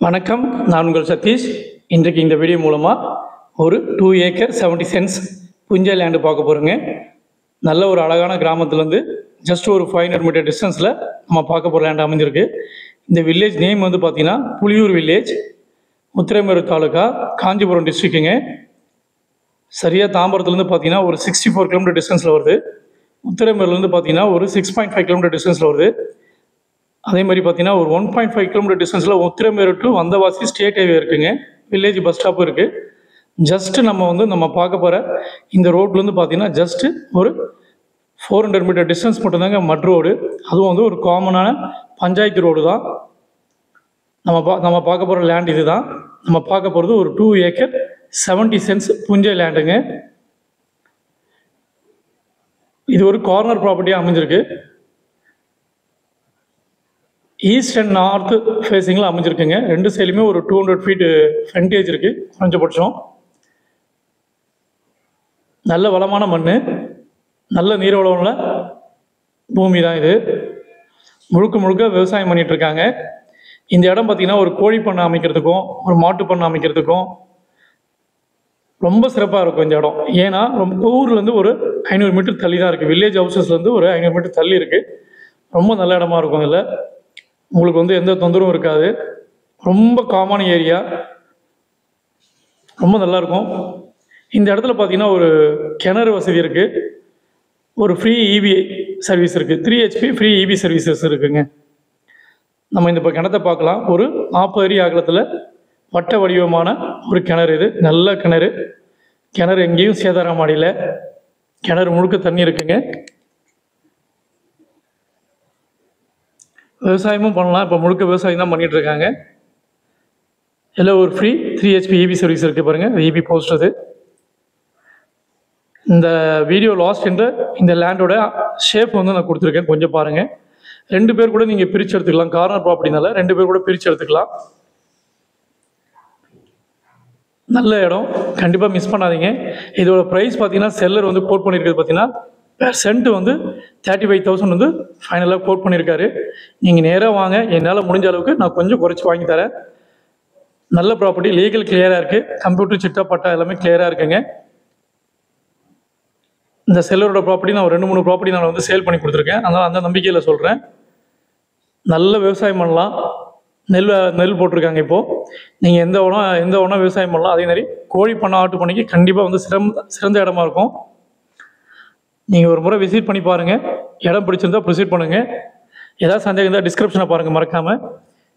வணக்கம், நான் உங்கள் சதீஷ். இன்றைக்கு இந்த வீடியோ மூலமாக ஒரு 2 ஏக்கர் 70 சென்ட்ஸ் புஞ்சை லேண்டு பார்க்க போகிறோங்க. நல்ல ஒரு அழகான கிராமத்துலேருந்து ஜஸ்ட் ஒரு 500 மீட்டர் டிஸ்டன்ஸில் நம்ம பார்க்க போகிற லேண்ட் அமைஞ்சிருக்கு. இந்த வில்லேஜ் நேம் வந்து பார்த்திங்கன்னா புலியூர் வில்லேஜ், உத்திரமேரூர் தாலுக்கா, காஞ்சிபுரம் டிஸ்ட்ரிக்ட்டுங்க. சரியாக தாம்பரத்துலேருந்து பார்த்தீங்கன்னா ஒரு 64 கிலோமீட்டர் டிஸ்டன்ஸில் வருது. உத்திரமேரூர்லேருந்து பார்த்தீங்கன்னா ஒரு 6.5 கிலோமீட்டர் டிஸ்டன்ஸில் வருது. அதே மாதிரி பார்த்தீங்கன்னா ஒரு 1.5 கிலோமீட்டர் டிஸ்டன்ஸில் Uthiramerur to Vandavasi state highway இருக்குங்க. வில்லேஜ் பஸ் ஸ்டாப்பும் இருக்குது. ஜஸ்ட்டு நம்ம பார்க்க போகிற இந்த ரோட்லேருந்து பார்த்தீங்கன்னா ஜஸ்ட்டு ஒரு 400 மீட்டர் டிஸ்டன்ஸ் மட்டும்தாங்க மட் ரோடு. அதுவும் வந்து ஒரு காமனான பஞ்சாயத்து ரோடு தான். நம்ம பார்க்க போகிற லேண்ட் இது தான். நம்ம பார்க்க போகிறது ஒரு 2 ஏக்கர் 70 சென்ட்ஸ் புஞ்சை லேண்டுங்க. இது ஒரு கார்னர் ப்ராப்பர்ட்டியாக அமைஞ்சிருக்கு. ஈஸ்ட் அண்ட் நார்த்து ஃபேஸிங்கில் அமைஞ்சிருக்குங்க. ரெண்டு சைடுமே ஒரு 200 ஃபீட் ஃப்ரண்டேஜ் இருக்குது குறைஞ்சபட்சம். நல்ல வளமான மண், நல்ல நீர்வளமுள்ள பூமி தான் இது. முழுக்க விவசாயம் பண்ணிகிட்ருக்காங்க. இந்த இடம் பார்த்திங்கன்னா ஒரு கோழி பண்ணை அமைக்கிறதுக்கும் ஒரு மாட்டு பண்ணை அமைக்கிறதுக்கும் ரொம்ப சிறப்பாக இருக்கும் இந்த இடம். ஏன்னா ஊர்லேருந்து ஒரு 500 மீட்டர் தள்ளி தான் இருக்குது. வில்லேஜ் ஹவுசஸ்லேருந்து ஒரு 500 மீட்டர் தள்ளி இருக்குது. ரொம்ப நல்ல இடமா இருக்கும். இதில் உங்களுக்கு வந்து எந்த தொந்தரவும் இருக்காது. ரொம்ப காமன் ஏரியா, ரொம்ப நல்லாயிருக்கும். இந்த இடத்துல பார்த்தீங்கன்னா ஒரு கிணறு வசதி இருக்குது. ஒரு ஃப்ரீ இபி சர்வீஸ் இருக்குது. 3 HP ஃப்ரீ இபி சர்வீசஸ் இருக்குங்க. நம்ம இந்த இப்போ கிணத்தை பார்க்கலாம். ஒரு 40 அடி அகலத்தில் வட்ட வடிவமான ஒரு கிணறு. இது நல்ல கிணறு. கிணறு எங்கேயும் சேதாரம் அடையல. கிணறு முழுக்க தண்ணி இருக்குங்க. விவசாயமும் பண்ணலாம். இப்போ முழுக்க விவசாயம் தான் பண்ணிகிட்ருக்காங்க. எல்லாம் ஒரு ஃப்ரீ 3 HP இபி சர்வீஸ் இருக்குது பாருங்கள். இபி போஸ்ட் அது. இந்த வீடியோ லாஸ்ட் என்ற இந்த லேண்டோட ஷேப் வந்து நான் கொடுத்துருக்கேன், கொஞ்சம் பாருங்கள். 2 பேர் கூட நீங்கள் பிரித்து எடுத்துக்கலாம். கார்னர் ப்ராப்பர்ட்டினால 2 பேர் கூட பிரித்து எடுத்துக்கலாம். நல்ல இடம், கண்டிப்பாக மிஸ் பண்ணாதீங்க. இதோட ப்ரைஸ் பார்த்தீங்கன்னா செல்லர் வந்து கோட் பண்ணியிருக்கிறது பார்த்தீங்கன்னா சென்ட் வந்து 35,000 வந்து ஃபைனலாக கோட் பண்ணியிருக்காரு. நீங்கள் நேராக வாங்க, என்னால் முடிஞ்ச அளவுக்கு நான் கொஞ்சம் குறைச்சி வாங்கி தரேன். நல்ல ப்ராப்பர்ட்டி, லீகல் கிளியராக இருக்குது. கம்ப்யூட்டர் சிட்டா பட்டா எல்லாமே கிளியராக இருக்குங்க. இந்த செல்லரோட ப்ராப்பர்ட்டி நான் ஒரு 2-3 ப்ராப்பர்ட்டி நான் வந்து சேல் பண்ணி கொடுத்துருக்கேன். அதனால் அந்த நம்பிக்கையில் சொல்கிறேன். நல்ல விவசாயம் பண்ணலாம். நெல் போட்டிருக்காங்க. இப்போது நீங்கள் எந்த உணவு விவசாயம் பண்ணலாம். அதே மாதிரி கோழி பண்ணை, ஆட்டு பண்ணைக்கு கண்டிப்பாக வந்து சிறந்த இடமா இருக்கும். நீங்கள் ஒரு முறை விசிட் பண்ணி பாருங்கள். இடம் பிடிச்சிருந்தால் ப்ரொசீட் பண்ணுங்கள். ஏதாவது சந்தேகம் இருந்தால் டிஸ்கிரிப்ஷனை பாருங்கள் மறக்காமல்.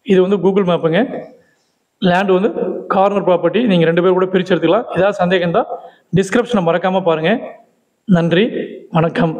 இது வந்து கூகுள் மேப்புங்க. லேண்டு வந்து கார்னர் ப்ராப்பர்ட்டி. நீங்கள் 2 பேர் கூட பிரித்து எடுத்துக்கலாம். ஏதாவது சந்தேகம் இருந்தால் டிஸ்கிரிப்ஷனை மறக்காமல் பாருங்கள். நன்றி, வணக்கம்.